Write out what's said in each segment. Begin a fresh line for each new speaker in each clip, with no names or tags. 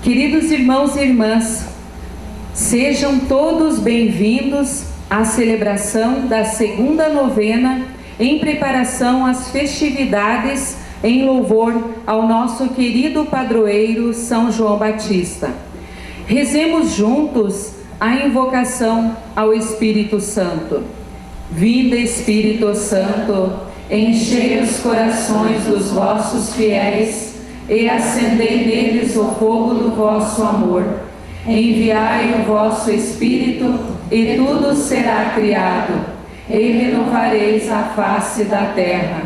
Queridos irmãos e irmãs, sejam todos bem-vindos à celebração da segunda novena em preparação às festividades em louvor ao nosso querido padroeiro São João Batista. Rezemos juntos a invocação ao Espírito Santo. Vinde, Espírito Santo, enchei os corações dos vossos fiéis e acendei neles o fogo do vosso amor. Enviai o vosso Espírito, e tudo será criado, e renovareis a face da terra.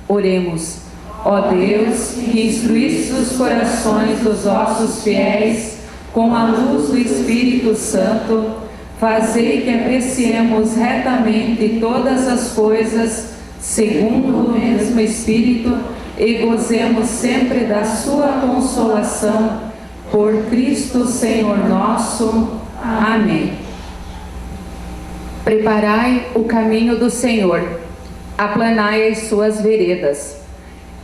Oremos. Ó Deus, que instruísse os corações dos vossos fiéis com a luz do Espírito Santo, fazei que apreciemos retamente todas as coisas, segundo o mesmo Espírito, e gozemos sempre da sua consolação, por Cristo Senhor nosso. Amém. Preparai o caminho do Senhor, aplanai as suas veredas.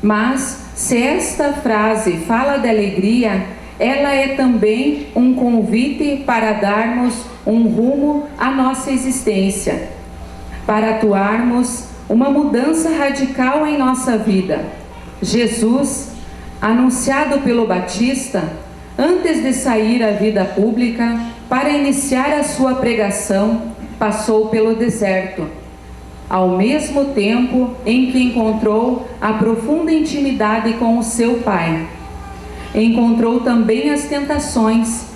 Mas, se esta frase fala de alegria, ela é também um convite para darmos um rumo à nossa existência, para atuarmos uma mudança radical em nossa vida. Jesus, anunciado pelo Batista, antes de sair à vida pública, para iniciar a sua pregação, passou pelo deserto, ao mesmo tempo em que encontrou a profunda intimidade com o seu Pai. Encontrou também as tentações,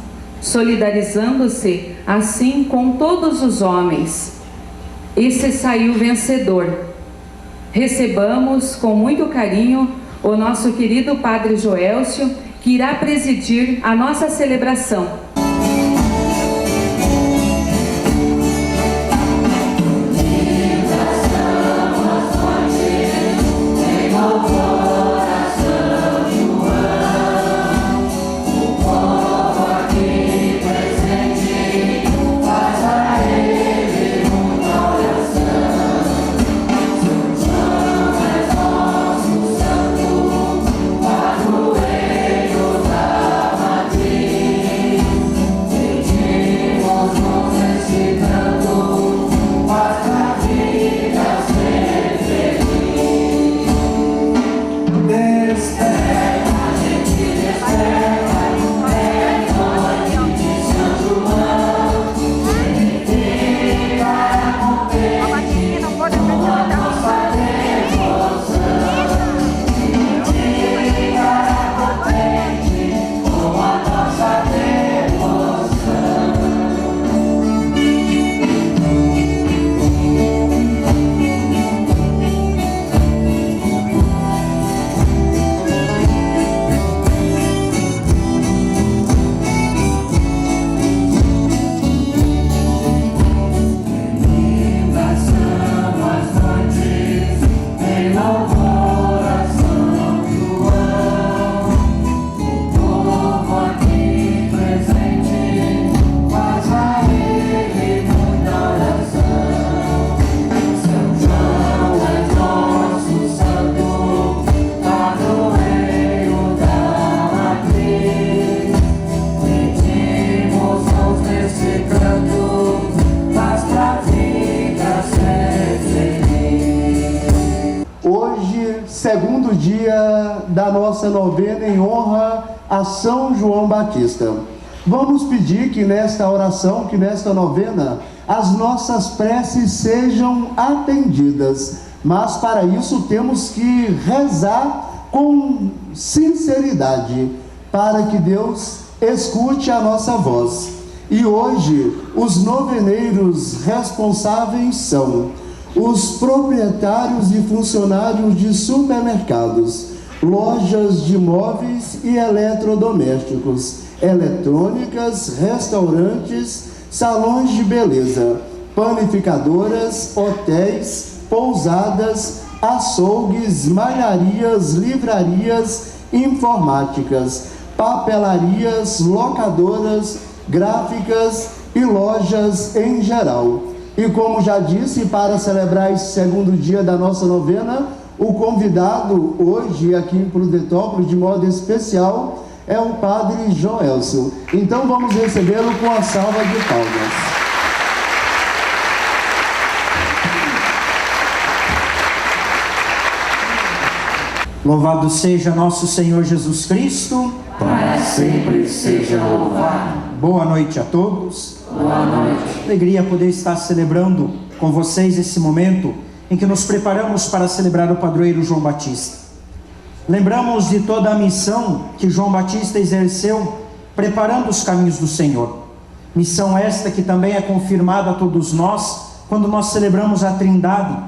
solidarizando-se assim com todos os homens. E se saiu vencedor. Recebamos com muito carinho o nosso querido Padre Joelcio, que irá presidir a nossa celebração.
Segundo dia da nossa novena em honra a São João Batista. Vamos pedir que nesta oração, que nesta novena, as nossas preces sejam atendidas. Mas para isso temos que rezar com sinceridade, para que Deus escute a nossa voz. E hoje, os noveneiros responsáveis são os proprietários e funcionários de supermercados, lojas de móveis e eletrodomésticos, eletrônicas, restaurantes, salões de beleza, panificadoras, hotéis, pousadas, açougues, malharias, livrarias, informáticas, papelarias, locadoras, gráficas e lojas em geral. E como já disse, para celebrar esse segundo dia da nossa novena, o convidado hoje aqui em Prudentópolis, de modo especial, é o Padre Joelcio. Então vamos recebê-lo com a salva de palmas.
Louvado seja nosso Senhor Jesus Cristo.
Para sempre seja louvado.
Boa noite a todos.
Boa noite.
Alegria poder estar celebrando com vocês esse momento em que nos preparamos para celebrar o padroeiro João Batista. Lembramos de toda a missão que João Batista exerceu preparando os caminhos do Senhor. Missão esta que também é confirmada a todos nós quando nós celebramos a Trindade,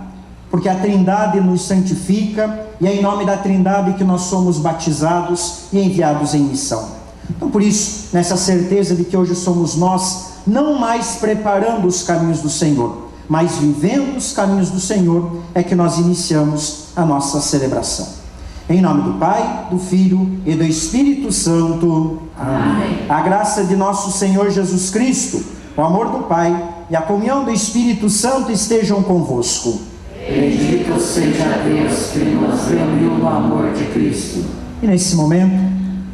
porque a Trindade nos santifica e é em nome da Trindade que nós somos batizados e enviados em missão. Então, por isso, nessa certeza de que hoje somos nós, não mais preparando os caminhos do Senhor, mas vivendo os caminhos do Senhor, é que nós iniciamos a nossa celebração. Em nome do Pai, do Filho e do Espírito Santo.
Amém.
A graça de nosso Senhor Jesus Cristo, o amor do Pai e a comunhão do Espírito Santo estejam convosco.
Bendito seja Deus que nos reuniu no amor de Cristo.
E nesse momento,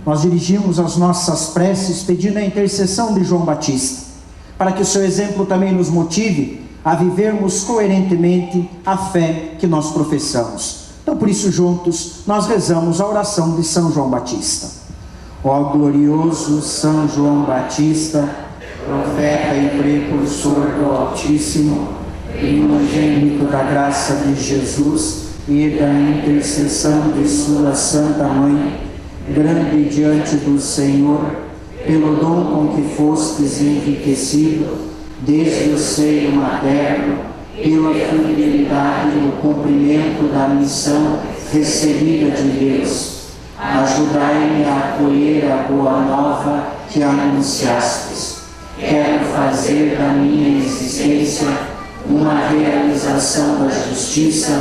nós dirigimos as nossas preces pedindo a intercessão de João Batista, para que o seu exemplo também nos motive a vivermos coerentemente a fé que nós professamos. Então, por isso, juntos, nós rezamos a oração de São João Batista. Ó glorioso São João Batista, profeta e precursor do Altíssimo, primogênito da graça de Jesus e da intercessão de sua Santa Mãe, grande diante do Senhor, pelo dom com que fostes enriquecido, desde o seio materno, pela fidelidade no cumprimento da missão recebida de Deus. Ajudai-me a acolher a boa nova que anunciastes. Quero fazer da minha existência uma realização da justiça,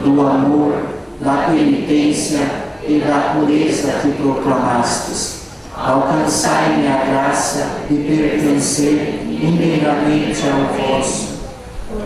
do amor, da penitência e da pureza que proclamastes. Alcançai-me a graça de pertencer inteiramente ao vosso,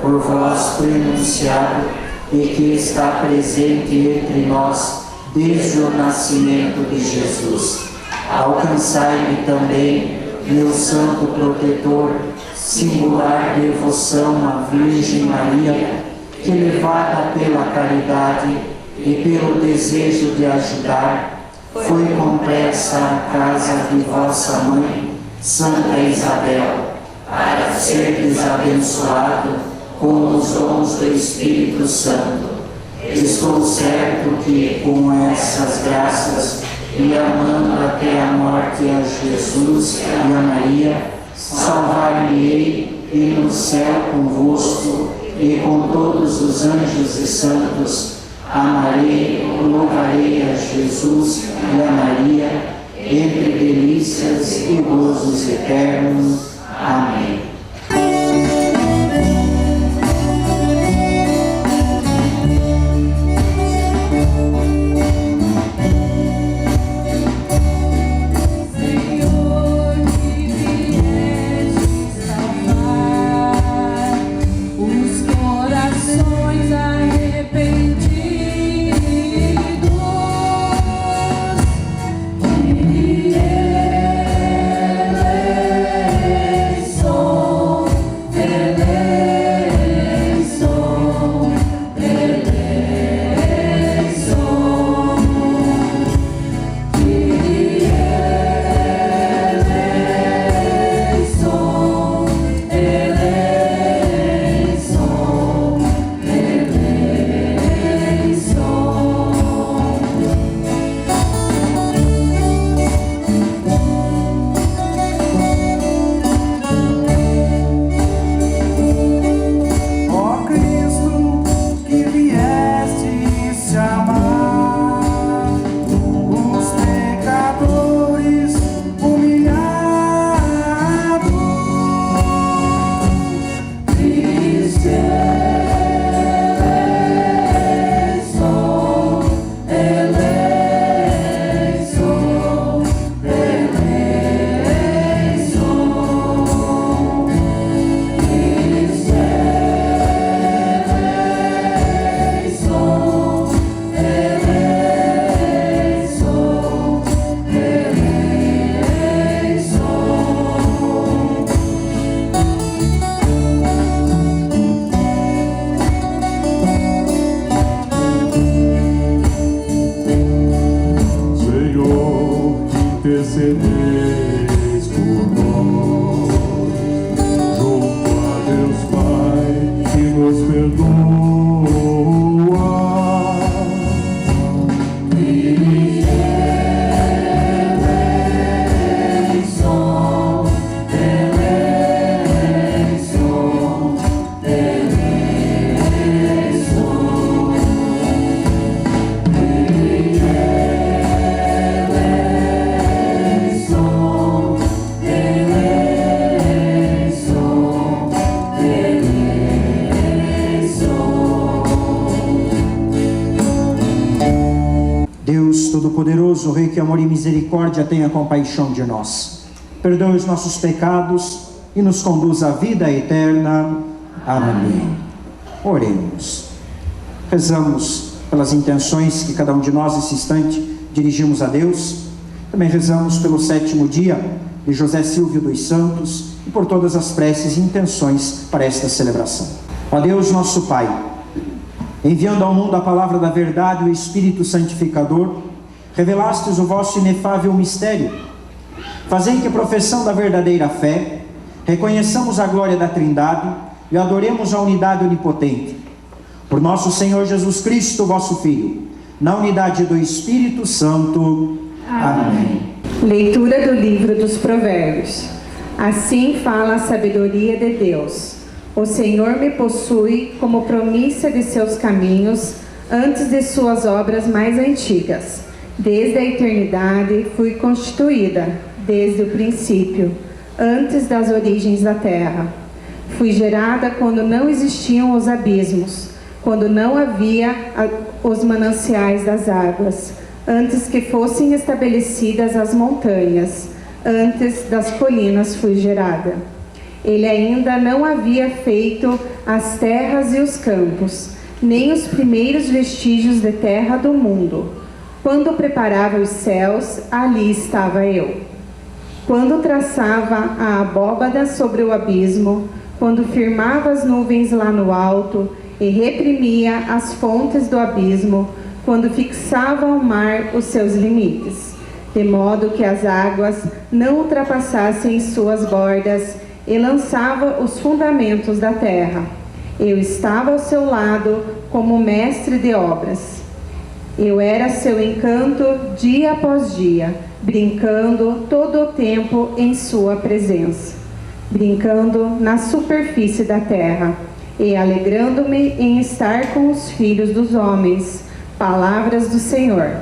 por vós prenunciado e que está presente entre nós desde o nascimento de Jesus. Alcançai-me também, meu santo protetor, singular devoção à Virgem Maria, que, levada pela caridade e pelo desejo de ajudar, foi compressa à casa de vossa mãe, Santa Isabel, para ser abençoado com os dons do Espírito Santo. Estou certo que, com essas graças, e amando até a morte a Jesus e a Maria, salvar-me-ei e no céu convosco e com todos os anjos e santos, amarei, louvarei a Jesus e a Maria, entre delícias e gozos eternos. Amém.
Soul.
glorioso Rei, que amor e misericórdia tenha compaixão de nós. Perdoe os nossos pecados e nos conduz à vida eterna. Amém. Oremos. Rezamos pelas intenções que cada um de nós, nesse instante, dirigimos a Deus. Também rezamos pelo 7º dia de José Silvio dos Santos e por todas as preces e intenções para esta celebração. Ó Deus, nosso Pai, enviando ao mundo a palavra da verdade e o Espírito Santificador, revelastes o vosso inefável mistério. Fazei que, professão da verdadeira fé, reconheçamos a glória da Trindade e adoremos a unidade onipotente. Por nosso Senhor Jesus Cristo, vosso Filho, na unidade do Espírito Santo. Amém.
Leitura do livro dos Provérbios. Assim fala a sabedoria de Deus. O Senhor me possui como promissa de seus caminhos, antes de suas obras mais antigas. Desde a eternidade fui constituída, desde o princípio, antes das origens da terra. Fui gerada quando não existiam os abismos, quando não havia os mananciais das águas, antes que fossem estabelecidas as montanhas, antes das colinas fui gerada. Ele ainda não havia feito as terras e os campos, nem os primeiros vestígios de terra do mundo. Quando preparava os céus, ali estava eu. Quando traçava a abóbada sobre o abismo, quando firmava as nuvens lá no alto e reprimia as fontes do abismo, quando fixava ao mar os seus limites, de modo que as águas não ultrapassassem suas bordas, e lançava os fundamentos da terra. Eu estava ao seu lado como mestre de obras. Eu era seu encanto dia após dia, brincando todo o tempo em sua presença, brincando na superfície da terra e alegrando-me em estar com os filhos dos homens. Palavras do Senhor.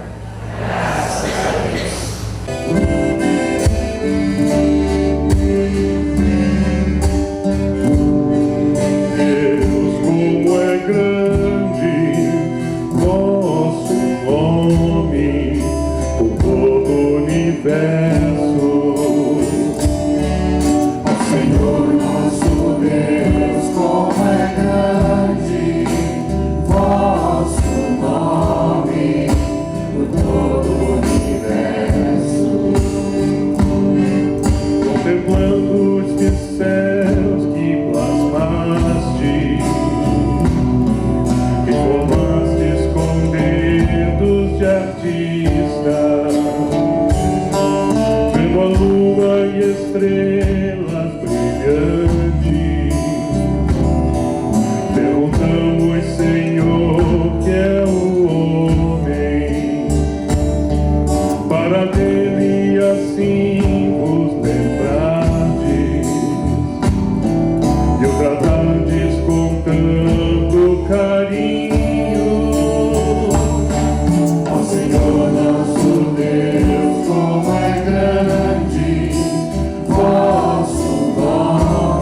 Vosso nome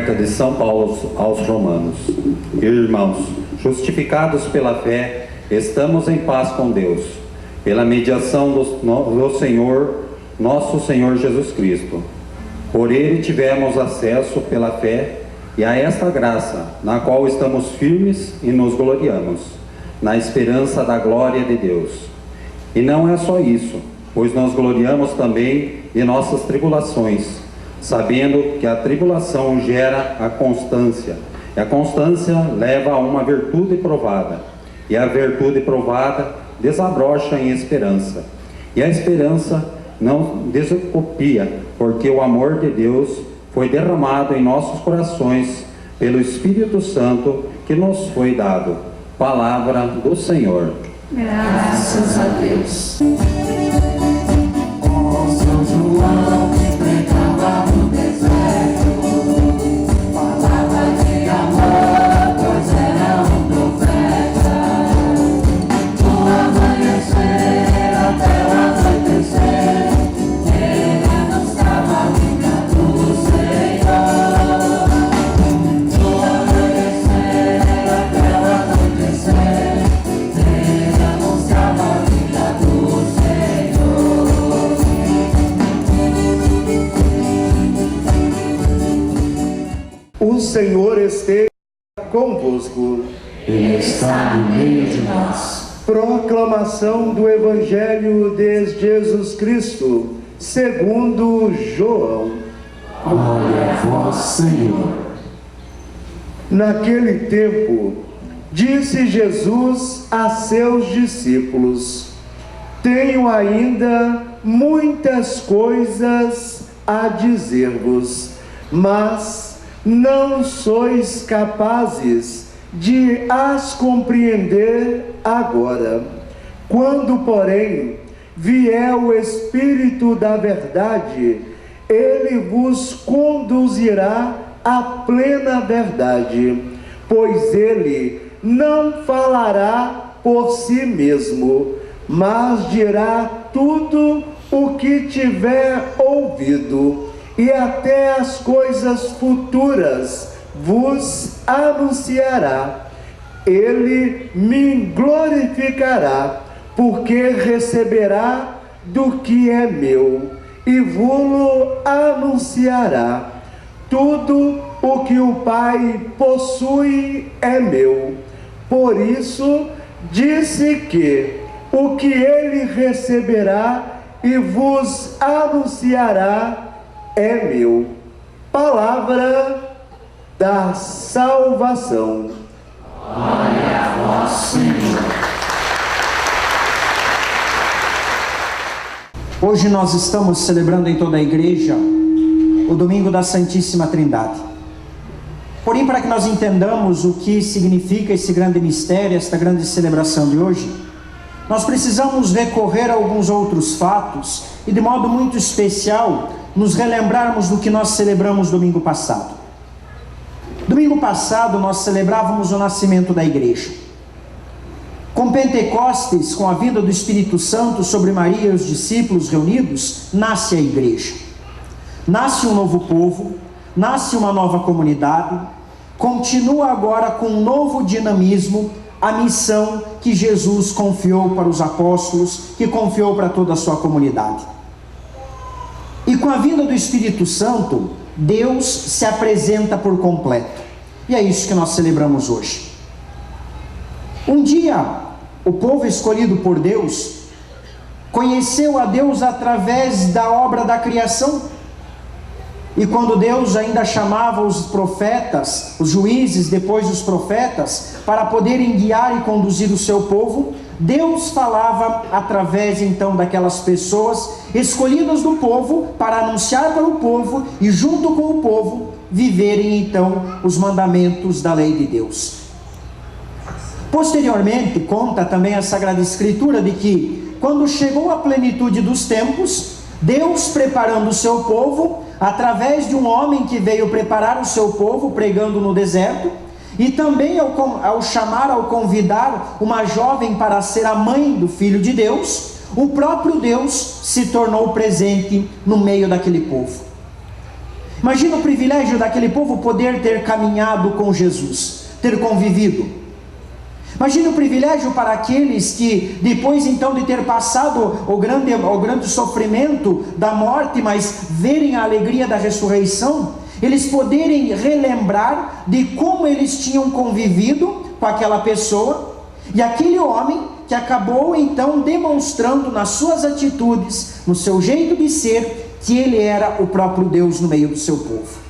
Carta de São Paulo aos Romanos. Irmãos, justificados pela fé, estamos em paz com Deus, pela mediação do Senhor, nosso Senhor Jesus Cristo. Por ele tivemos acesso pela fé e a esta graça, na qual estamos firmes e nos gloriamos, na esperança da glória de Deus. E não é só isso, pois nós gloriamos também de nossas tribulações, sabendo que a tribulação gera a constância, e a constância leva a uma virtude provada, e a virtude provada desabrocha em esperança, e a esperança não desocupia, porque o amor de Deus foi derramado em nossos corações pelo Espírito Santo que nos foi dado. Palavra do Senhor.
Graças a Deus. Ó São João que pregava no deserto, palavra de amor, pois era um profeta. Do amanhecer até o anoitecer, ele anunciava a vinda do Senhor. Do amanhecer até o anoitecer, ele anunciava a vinda do Senhor.
O Senhor esteja convosco.
Ele está no meio de nós.
Proclamação do Evangelho de Jesus Cristo, segundo João.
Glória a vós, Senhor.
Naquele tempo, disse Jesus a seus discípulos: tenho ainda muitas coisas a dizer-vos, mas não sois capazes de as compreender agora. Quando, porém, vier o Espírito da verdade, ele vos conduzirá à plena verdade, pois ele não falará por si mesmo, mas dirá tudo o que tiver ouvido, e até as coisas futuras vos anunciará. Ele me glorificará, porque receberá do que é meu, e vos anunciará. Tudo o que o Pai possui é meu. Por isso disse que o que ele receberá e vos anunciará é meu. Palavra da salvação.
Glória a vós, Senhor.
Hoje nós estamos celebrando em toda a igreja o domingo da Santíssima Trindade. Porém, para que nós entendamos o que significa esse grande mistério, esta grande celebração de hoje, nós precisamos recorrer a alguns outros fatos e, de modo muito especial, nos relembrarmos do que nós celebramos domingo passado. Domingo passado nós celebrávamos o nascimento da igreja. Com Pentecostes, com a vinda do Espírito Santo sobre Maria e os discípulos reunidos, nasce a igreja. Nasce um novo povo, nasce uma nova comunidade, continua agora com um novo dinamismo a missão que Jesus confiou para os apóstolos, que confiou para toda a sua comunidade. E com a vinda do Espírito Santo, Deus se apresenta por completo. E é isso que nós celebramos hoje. Um dia, o povo escolhido por Deus conheceu a Deus através da obra da criação. E quando Deus ainda chamava os profetas, os juízes, depois os profetas, para poderem guiar e conduzir o seu povo, Deus falava através então daquelas pessoas escolhidas do povo para anunciar para o povo e junto com o povo viverem então os mandamentos da lei de Deus. Posteriormente, conta também a Sagrada Escritura de que quando chegou a plenitude dos tempos, Deus preparando o seu povo, através de um homem que veio preparar o seu povo, pregando no deserto, e também ao chamar, ao convidar uma jovem para ser a mãe do Filho de Deus, o próprio Deus se tornou presente no meio daquele povo. Imagina o privilégio daquele povo poder ter caminhado com Jesus, ter convivido. Imagine o privilégio para aqueles que, depois então de ter passado o grande sofrimento da morte, mas verem a alegria da ressurreição, eles poderem relembrar de como eles tinham convivido com aquela pessoa, e aquele homem que acabou então demonstrando nas suas atitudes, no seu jeito de ser, que ele era o próprio Deus no meio do seu povo.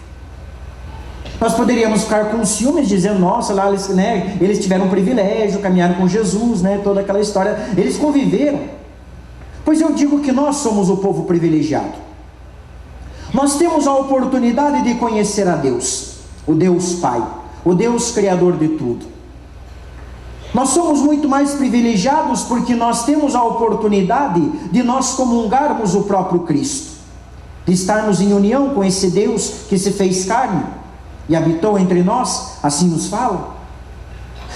Nós poderíamos ficar com ciúmes, dizendo, nossa, lá eles tiveram um privilégio, caminharam com Jesus, toda aquela história, eles conviveram. Pois eu digo que nós somos o povo privilegiado. Nós temos a oportunidade de conhecer a Deus, o Deus Pai, o Deus Criador de tudo. Nós somos muito mais privilegiados porque nós temos a oportunidade de nós comungarmos o próprio Cristo, de estarmos em união com esse Deus que se fez carne e habitou entre nós, assim nos fala.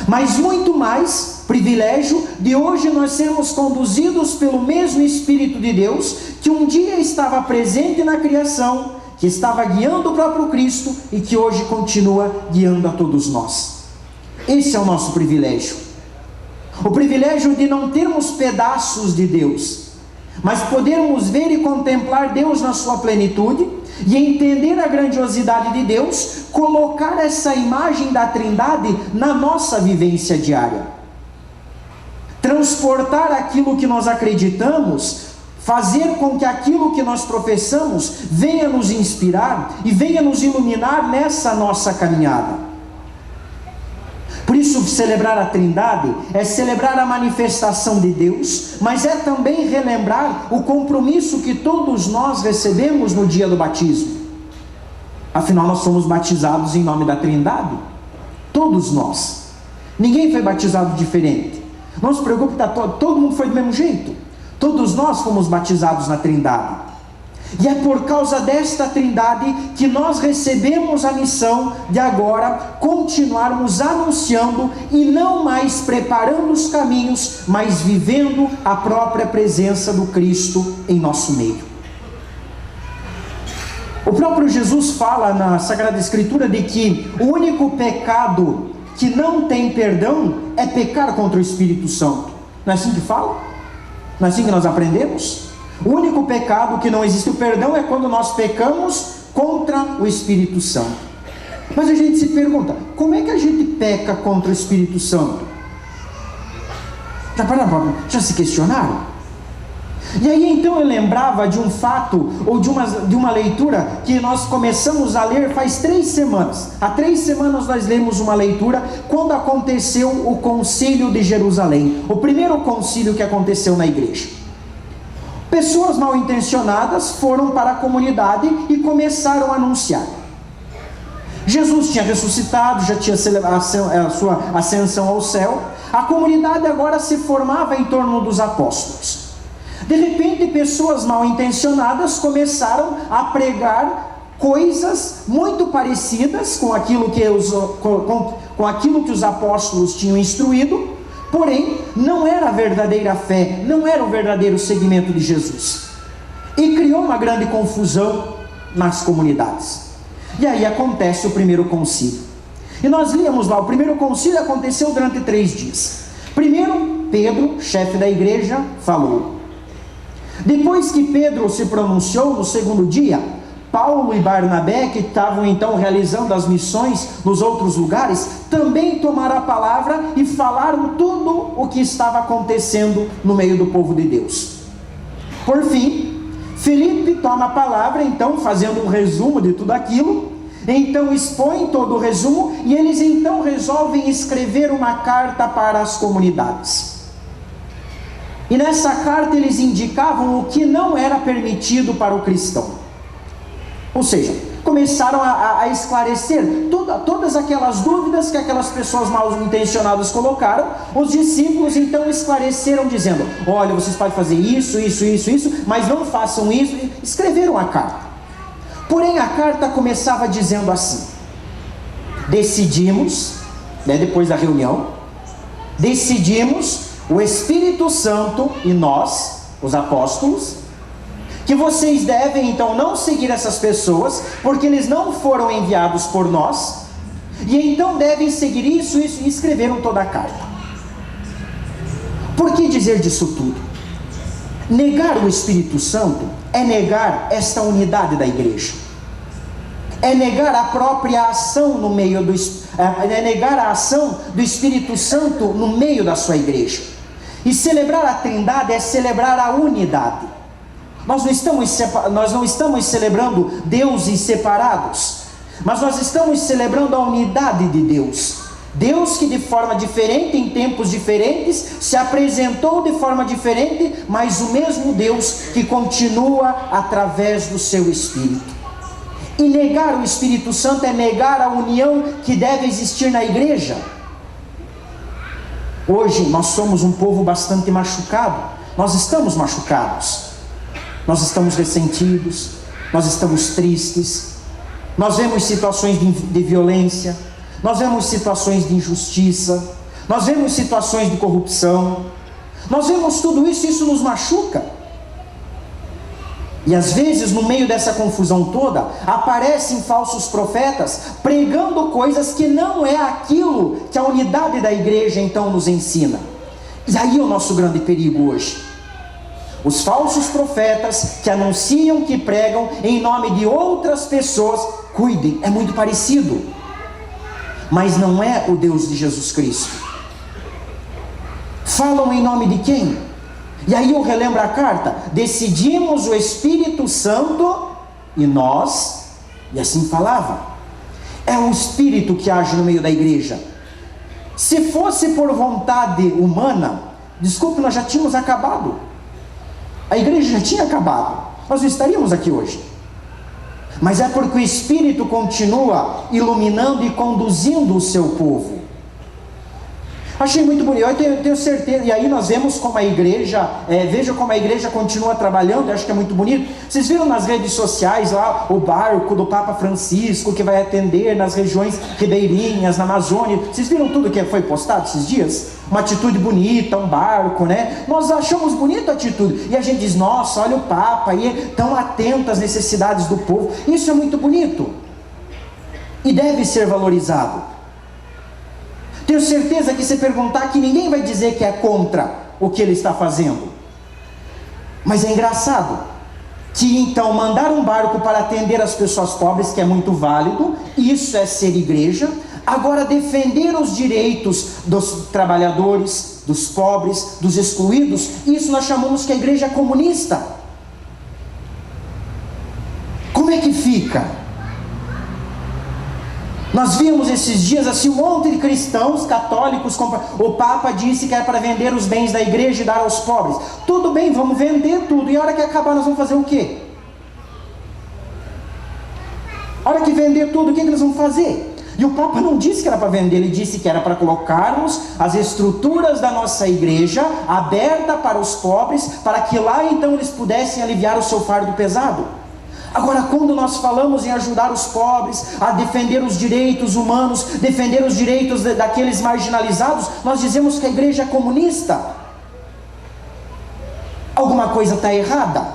Mas muito mais privilégio de hoje nós sermos conduzidos pelo mesmo Espírito de Deus que um dia estava presente na criação, que estava guiando o próprio Cristo e que hoje continua guiando a todos nós. Esse é o nosso privilégio. O privilégio de não termos pedaços de Deus, mas podermos ver e contemplar Deus na sua plenitude e entender a grandiosidade de Deus, colocar essa imagem da Trindade na nossa vivência diária, transportar aquilo que nós acreditamos, fazer com que aquilo que nós professamos venha nos inspirar e venha nos iluminar nessa nossa caminhada. Por isso, celebrar a Trindade é celebrar a manifestação de Deus, mas é também relembrar o compromisso que todos nós recebemos no dia do batismo. Afinal, nós somos batizados em nome da Trindade. Todos nós. Ninguém foi batizado diferente. Não se preocupe, todo mundo foi do mesmo jeito. Todos nós fomos batizados na Trindade. E é por causa desta Trindade que nós recebemos a missão de agora continuarmos anunciando e não mais preparando os caminhos, mas vivendo a própria presença do Cristo em nosso meio. O próprio Jesus fala na Sagrada Escritura de que o único pecado que não tem perdão é pecar contra o Espírito Santo. Não é assim que fala? Não é assim que nós aprendemos? O único pecado que não existe o perdão é quando nós pecamos contra o Espírito Santo. Mas a gente se pergunta, como é que a gente peca contra o Espírito Santo? Já se questionaram? E aí então eu lembrava de um fato, ou de uma leitura que nós começamos a ler faz 3 semanas. Há 3 semanas nós lemos uma leitura quando aconteceu o concílio de Jerusalém, o primeiro concílio que aconteceu na igreja. Pessoas mal intencionadas foram para a comunidade e começaram a anunciar. Jesus tinha ressuscitado, já tinha celebrado a sua ascensão ao céu. A comunidade agora se formava em torno dos apóstolos. De repente, pessoas mal intencionadas começaram a pregar coisas muito parecidas com aquilo que os apóstolos tinham instruído. Porém, não era a verdadeira fé, não era o verdadeiro seguimento de Jesus. E criou uma grande confusão nas comunidades. E aí acontece o primeiro concílio. E nós líamos lá, o primeiro concílio aconteceu durante 3 dias. Primeiro, Pedro, chefe da igreja, falou. Depois que Pedro se pronunciou, no segundo dia, Paulo e Barnabé, que estavam então realizando as missões nos outros lugares, também tomaram a palavra e falaram tudo o que estava acontecendo no meio do povo de Deus. Por fim, Filipe toma a palavra, então fazendo um resumo de tudo aquilo, então expõe todo o resumo e eles então resolvem escrever uma carta para as comunidades. E nessa carta eles indicavam o que não era permitido para o cristão. Ou seja, começaram a esclarecer todas aquelas dúvidas que aquelas pessoas mal intencionadas colocaram. Os discípulos então esclareceram dizendo, olha, vocês podem fazer isso, mas não façam isso. Escreveram a carta. Porém a carta começava dizendo assim: decidimos, depois da reunião, decidimos, o Espírito Santo e nós, os apóstolos, que vocês devem então não seguir essas pessoas, porque eles não foram enviados por nós, e então devem seguir isso, e escreveram toda a carta. Por que dizer disso tudo? Negar o Espírito Santo é negar esta unidade da igreja, é negar a própria ação no meio é negar a ação do Espírito Santo no meio da sua igreja. E celebrar a Trindade é celebrar a unidade. Nós não estamos celebrando deuses separados, mas nós estamos celebrando a unidade de Deus. Deus que de forma diferente, em tempos diferentes, se apresentou de forma diferente, mas o mesmo Deus que continua através do seu Espírito. E negar o Espírito Santo é negar a união que deve existir na igreja. Hoje nós somos um povo bastante machucado, nós estamos machucados, nós estamos ressentidos, nós estamos tristes, nós vemos situações de violência, nós vemos situações de injustiça, nós vemos situações de corrupção, nós vemos tudo isso, isso nos machuca. E às vezes no meio dessa confusão toda, aparecem falsos profetas pregando coisas que não é aquilo que a unidade da igreja então nos ensina. E aí é o nosso grande perigo hoje. Os falsos profetas que anunciam, que pregam em nome de outras pessoas, cuidem, é muito parecido, mas não é o Deus de Jesus Cristo. Falam em nome de quem? E aí eu relembro a carta: decidimos o Espírito Santo e nós, e assim falava. É o Espírito que age no meio da igreja. Se fosse por vontade humana, desculpe, nós já tínhamos acabado. A igreja já tinha acabado, nós não estaríamos aqui hoje. Mas é porque o Espírito continua iluminando e conduzindo o seu povo. Achei muito bonito, eu tenho certeza, e aí nós vemos como a igreja, veja como a igreja continua trabalhando, eu acho que é muito bonito. Vocês viram nas redes sociais lá, o barco do Papa Francisco, que vai atender nas regiões ribeirinhas, na Amazônia, vocês viram tudo que foi postado esses dias? Uma atitude bonita, um barco, né? Nós achamos bonita a atitude, e a gente diz, nossa, olha o Papa, aí tão atento às necessidades do povo. Isso é muito bonito, e deve ser valorizado. Tenho certeza que se perguntar, que ninguém vai dizer que é contra o que ele está fazendo. Mas é engraçado que então mandar um barco para atender as pessoas pobres, que é muito válido, isso é ser igreja. Agora defender os direitos dos trabalhadores, dos pobres, dos excluídos, isso nós chamamos que a igreja é comunista. Como é que fica? Nós vimos esses dias assim um monte de cristãos católicos, o Papa disse que é para vender os bens da igreja e dar aos pobres. Tudo bem, vamos vender tudo, e a hora que acabar nós vamos fazer o quê? A hora que vender tudo, o que nós vamos fazer? E o Papa não disse que era para vender, ele disse que era para colocarmos as estruturas da nossa igreja aberta para os pobres, para que lá então eles pudessem aliviar o seu fardo pesado. Agora, quando nós falamos em ajudar os pobres, a defender os direitos humanos, defender os direitos daqueles marginalizados, nós dizemos que a igreja é comunista. Alguma coisa está errada.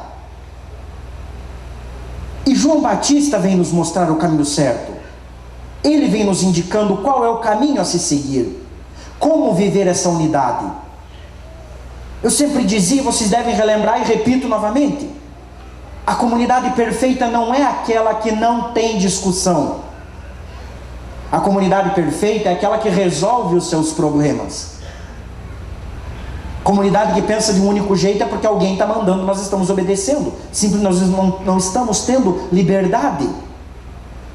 E João Batista vem nos mostrar o caminho certo. Ele vem nos indicando qual é o caminho a se seguir, como viver essa unidade. Eu sempre dizia, vocês devem relembrar e repito novamente: a comunidade perfeita não é aquela que não tem discussão. A comunidade perfeita é aquela que resolve os seus problemas. Comunidade que pensa de um único jeito é porque alguém está mandando, nós estamos obedecendo. Simplesmente nós não estamos tendo liberdade.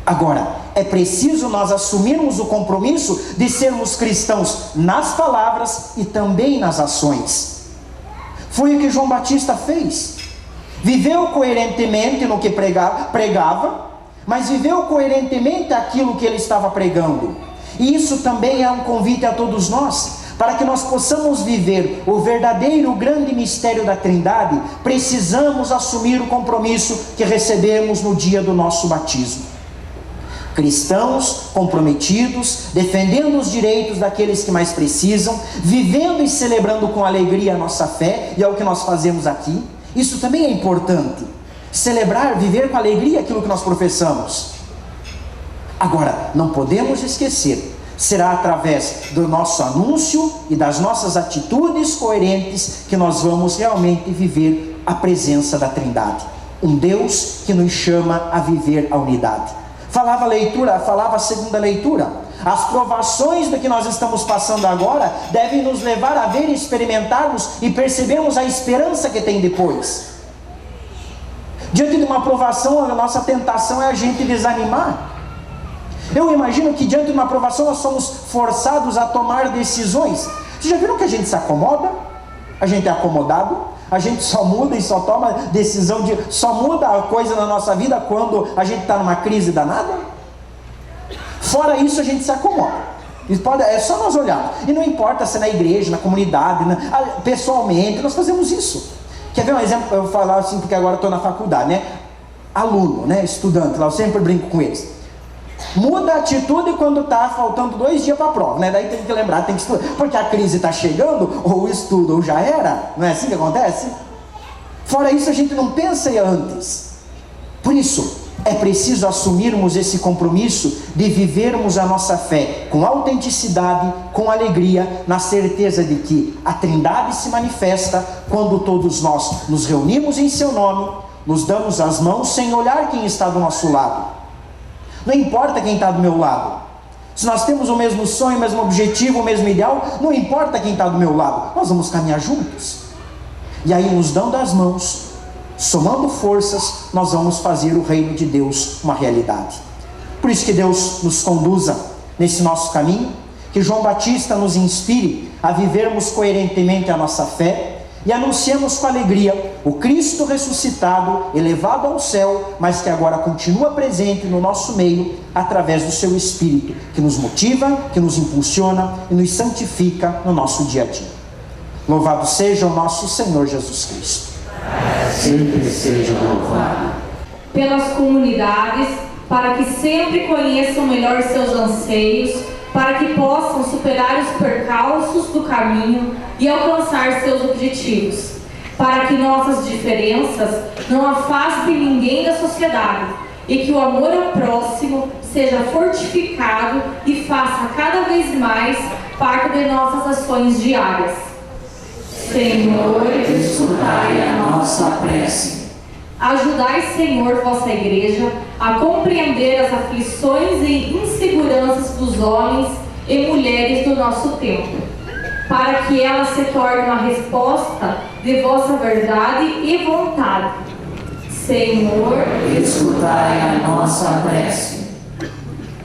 Agora, é preciso nós assumirmos o compromisso de sermos cristãos nas palavras e também nas ações. Foi o que João Batista fez. Viveu coerentemente no que pregava, mas viveu coerentemente aquilo que ele estava pregando. E isso também é um convite a todos nós, para que nós possamos viver o verdadeiro, grande mistério da Trindade. Precisamos assumir o compromisso que recebemos no dia do nosso batismo. Cristãos comprometidos, defendendo os direitos daqueles que mais precisam, vivendo e celebrando com alegria a nossa fé, e é o que nós fazemos aqui. Isso também é importante. celebrar, viver com alegria aquilo que nós professamos. Agora, não podemos esquecer, será através do nosso anúncio e das nossas atitudes coerentes que nós vamos realmente viver a presença da Trindade. Um Deus que nos chama a viver a unidade. Falava a segunda leitura. As provações do que nós estamos passando agora devem nos levar a ver, experimentarmos e percebermos a esperança que tem depois. Diante de uma provação, a nossa tentação é a gente desanimar. Eu imagino que diante de uma provação nós somos forçados a tomar decisões. Vocês já viram que a gente se acomoda? A gente é acomodado? A gente só muda e só toma decisão só muda a coisa na nossa vida quando a gente está numa crise danada? Fora isso, a gente se acomoda. É só nós olharmos. E não importa se é na igreja, na comunidade, pessoalmente, nós fazemos isso. Quer ver um exemplo? Eu vou falar assim porque agora estou na faculdade, né? Aluno, né? Estudante lá, eu sempre brinco com eles. Muda a atitude quando está faltando 2 dias para a prova, né? Daí tem que lembrar, tem que estudar, porque a crise está chegando, ou o estudo ou já era, não é assim que acontece? Fora isso, a gente não pensa antes. Por isso, é preciso assumirmos esse compromisso de vivermos a nossa fé com autenticidade, com alegria, na certeza de que a Trindade se manifesta quando todos nós nos reunimos em seu nome, nos damos as mãos sem olhar quem está do nosso lado. Não importa quem está do meu lado. Se nós temos o mesmo sonho, o mesmo objetivo, o mesmo ideal, não importa quem está do meu lado. Nós vamos caminhar juntos. E aí, nos dando as mãos, somando forças, nós vamos fazer o reino de Deus uma realidade. Por isso que Deus nos conduza nesse nosso caminho, que João Batista nos inspire a vivermos coerentemente a nossa fé e anunciemos com alegria o Cristo ressuscitado, elevado ao céu, mas que agora continua presente no nosso meio através do seu Espírito, que nos motiva, que nos impulsiona e nos santifica no nosso dia a dia. Louvado seja o nosso Senhor Jesus Cristo.
Sempre seja louvado.
Pelas comunidades, para que sempre conheçam melhor seus anseios, para que possam superar os percalços do caminho e alcançar seus objetivos, para que nossas diferenças não afastem ninguém da sociedade e que o amor ao próximo seja fortificado e faça cada vez mais parte de nossas ações diárias. Senhor,
escutai a nossa prece.
Ajudai, Senhor, vossa Igreja a compreender as aflições e inseguranças dos homens e mulheres do nosso tempo, para que ela se torne uma resposta de vossa verdade e vontade. Senhor,
escutai a nossa prece.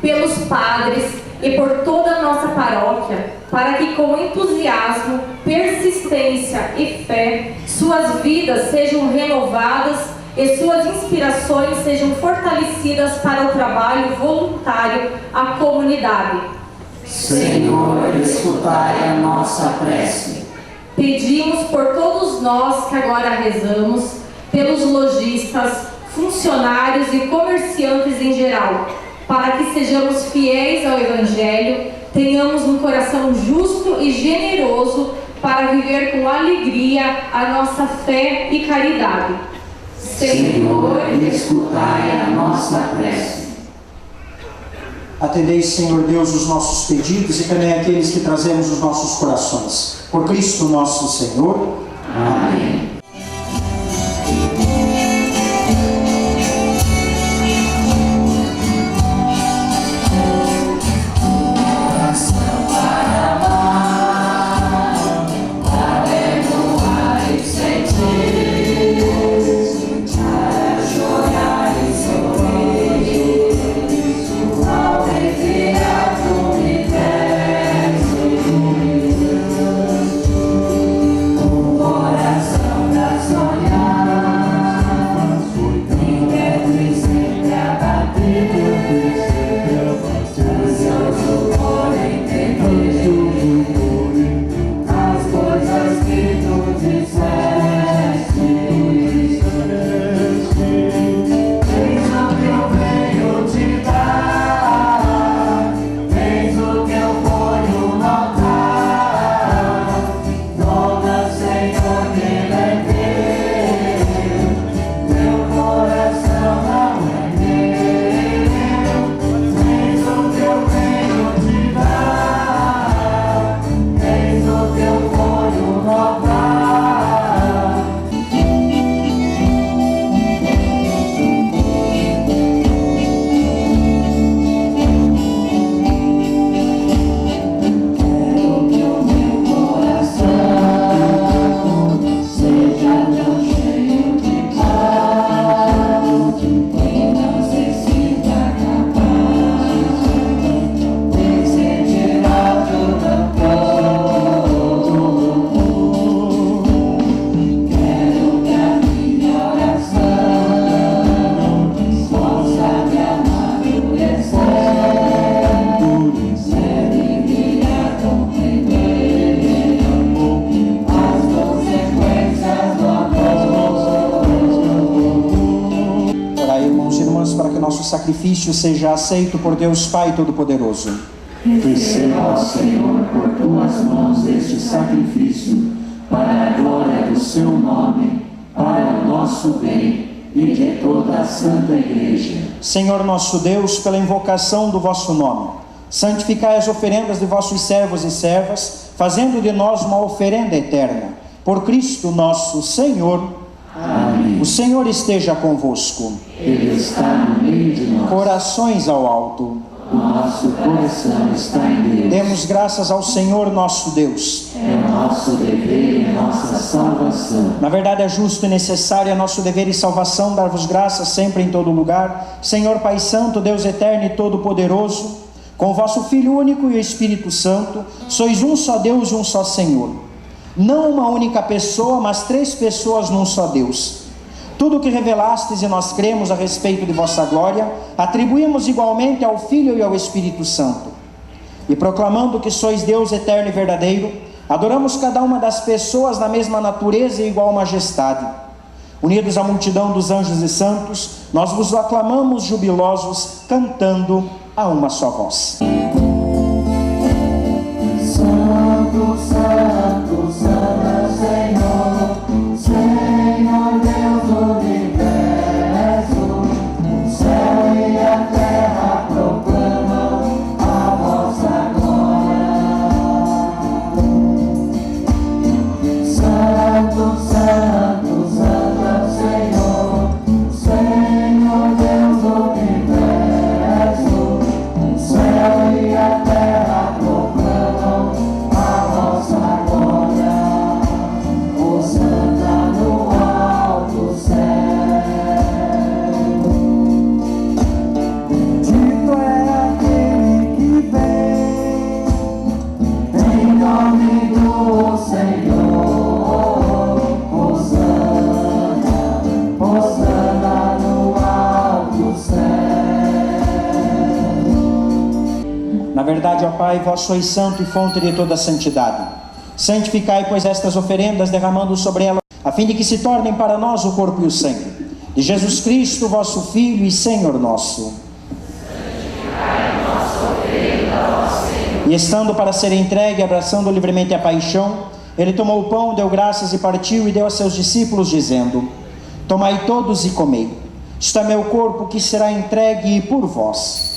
Pelos padres e por toda a nossa paróquia, para que com entusiasmo, persistência e fé, suas vidas sejam renovadas e suas inspirações sejam fortalecidas para o trabalho voluntário à comunidade.
Senhor, escutai a nossa prece.
Pedimos por todos nós que agora rezamos, pelos lojistas, funcionários e comerciantes em geral, para que sejamos fiéis ao Evangelho, tenhamos um coração justo e generoso para viver com alegria a nossa fé e caridade.
Senhor, escutai a nossa prece.
Atendei, Senhor Deus, os nossos pedidos e também aqueles que trazemos nos nossos corações. Por Cristo nosso Senhor.
Amém.
Coração
sacrifício seja aceito por Deus Pai Todo-Poderoso.
Receba, Senhor, por tuas mãos este sacrifício, para a glória do seu nome, para o nosso bem e de toda a Santa Igreja.
Senhor nosso Deus, pela invocação do vosso nome, santificai as oferendas de vossos servos e servas, fazendo de nós uma oferenda eterna. Por Cristo nosso Senhor.
Amém.
O Senhor esteja convosco.
Ele está no meio de nós.
Corações ao alto.
O nosso coração está em Deus.
Demos graças ao Senhor nosso Deus.
É nosso dever e nossa salvação.
Na verdade é justo e necessário, é nosso dever e salvação dar-vos graças sempre em todo lugar, Senhor Pai Santo, Deus eterno e todo-poderoso, com o vosso Filho único e o Espírito Santo, sois um só Deus e um só Senhor. Não uma única pessoa, mas três pessoas num só Deus. Tudo o que revelastes e nós cremos a respeito de vossa glória, atribuímos igualmente ao Filho e ao Espírito Santo. E proclamando que sois Deus eterno e verdadeiro, adoramos cada uma das pessoas na mesma natureza e igual majestade. Unidos à multidão dos anjos e santos, nós vos aclamamos jubilosos, cantando a uma só voz.
Santo, Santo, Santo é o Senhor, Senhor Deus do universo, o céu e a terra proclamam a vossa glória. Santo, Santo, Santo é o Senhor, Senhor Deus do universo, o céu e a terra proclamam a vossa glória. Hosana no alto céu. Bendito é aquele que vem em nome do Senhor. Hosana, Hosana no alto céu.
Na verdade, ó Pai, vós sois santo e fonte de toda santidade. Santificai, pois, estas oferendas, derramando sobre elas, a fim de que se tornem para nós o corpo e o sangue de Jesus Cristo, vosso Filho e Senhor nosso. E estando para ser entregue, abraçando livremente a paixão, ele tomou o pão, deu graças e partiu e deu a seus discípulos, dizendo: Tomai todos e comei. Isto é meu corpo que será entregue por vós.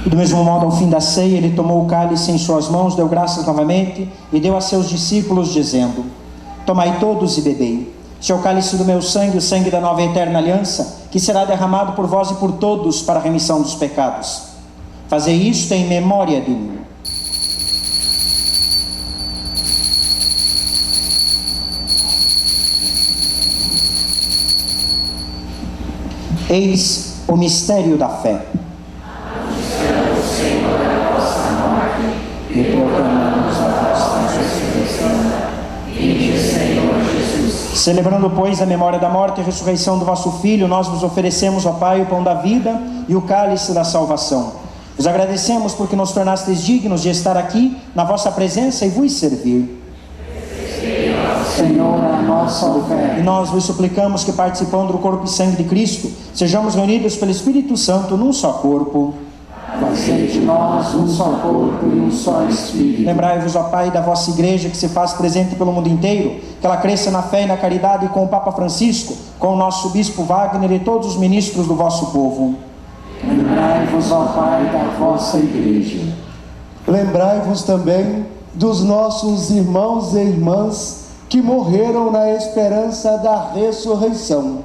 E do mesmo modo, ao fim da ceia, ele tomou o cálice em suas mãos, deu graças novamente e deu a seus discípulos, dizendo: Tomai todos e bebei. Este é o cálice do meu sangue, o sangue da nova e eterna aliança, que será derramado por vós e por todos para a remissão dos pecados. Fazei isto em memória de mim. Eis o mistério da fé.
E proclamamos a vossa ressurreição, vinde, Senhor Jesus.
Celebrando, pois, a memória da morte e ressurreição do vosso Filho, nós vos oferecemos, ó Pai, o pão da vida e o cálice da salvação. Vos agradecemos porque nos tornastes dignos de estar aqui na vossa presença e vos servir.
Senhor, a nossa oferta.
E nós vos suplicamos que, participando do corpo e sangue de Cristo, sejamos reunidos pelo Espírito Santo num só corpo.
Fazei de nós um só corpo e um só Espírito.
Lembrai-vos, ó Pai, da vossa Igreja que se faz presente pelo mundo inteiro, que ela cresça na fé e na caridade com o Papa Francisco, com o nosso Bispo Wagner e todos os ministros do vosso povo.
Lembrai-vos, ó Pai, da vossa Igreja.
Lembrai-vos também dos nossos irmãos e irmãs que morreram na esperança da ressurreição.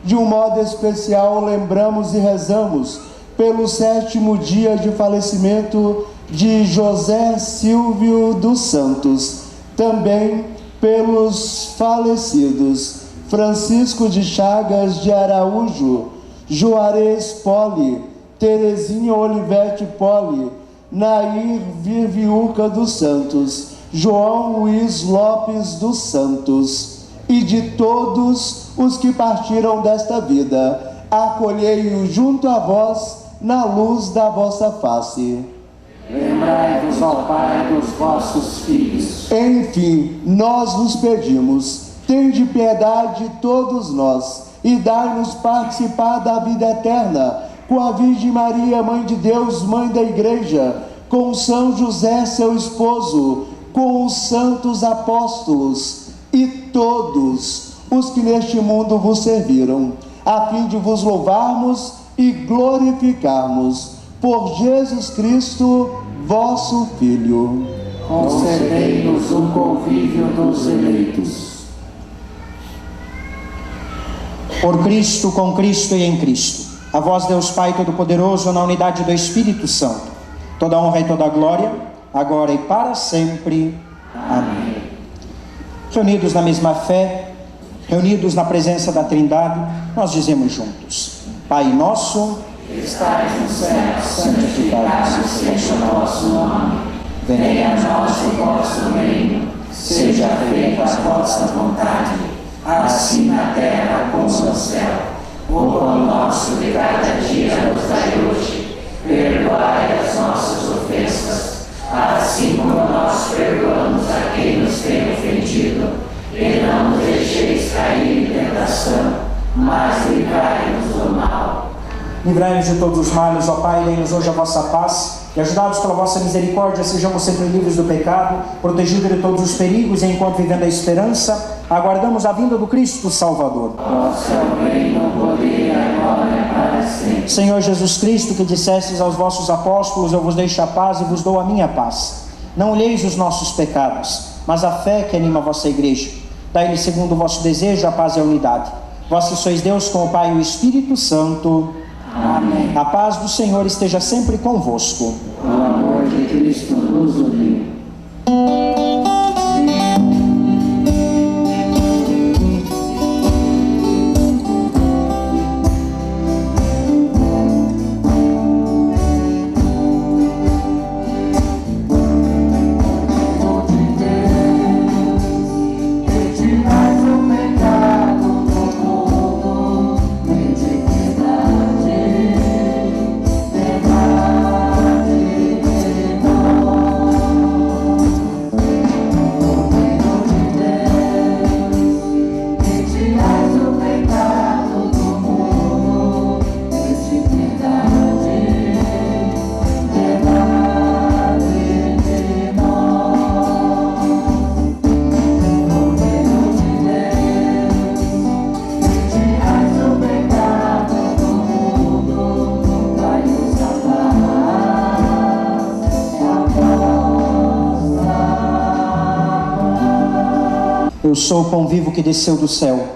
De um modo especial, lembramos e rezamos pelo 7º dia de falecimento de José Silvio dos Santos. Também pelos falecidos Francisco de Chagas de Araújo, Juarez Poli, Terezinha Olivete Poli, Nair Viviuca dos Santos, João Luiz Lopes dos Santos, e de todos os que partiram desta vida. Acolhei-o junto a vós na luz da vossa face.
Lembrai-vos, ó Pai, dos vossos filhos.
Enfim, nós vos pedimos, tende piedade de todos nós e dai-nos participar da vida eterna, com a Virgem Maria, Mãe de Deus, Mãe da Igreja, com São José, seu esposo, com os santos apóstolos e todos os que neste mundo vos serviram, a fim de vos louvarmos e glorificarmos por Jesus Cristo, vosso Filho.
Concedei-nos o convívio dos eleitos.
Por Cristo, com Cristo e em Cristo, a vós, Deus Pai Todo-Poderoso, na unidade do Espírito Santo, toda honra e toda glória, agora e para sempre. Amém. Reunidos na mesma fé, reunidos na presença da Trindade, nós dizemos juntos: Pai nosso,
que estais no céu, santificado seja o vosso nome. Venha a nós o vosso reino. Seja feita a vossa vontade, assim na terra como no céu. O pão nosso de cada dia nos dai hoje. Perdoai as nossas ofensas, assim como nós perdoamos a quem nos tem ofendido. E não nos deixeis cair em tentação, mas livrai-nos do mal.
livrai-nos de todos os males, ó Pai, dai-nos hoje a vossa paz, e ajudados pela vossa misericórdia, sejamos sempre livres do pecado, protegidos de todos os perigos, e enquanto vivendo a esperança, aguardamos a vinda do Cristo Salvador.
Vosso é o reino, o poder e a glória para sempre.
Senhor Jesus Cristo, que dissestes aos vossos apóstolos: eu vos deixo a paz e vos dou a minha paz. Não olheis os nossos pecados, mas a fé que anima a vossa igreja. Dai-lhe, segundo o vosso desejo, a paz e a unidade. Vós que sois Deus com o Pai e o Espírito Santo.
Amém.
A paz do Senhor esteja sempre convosco.
O amor de Cristo nos uniu.
Eu sou o pão vivo que desceu do céu.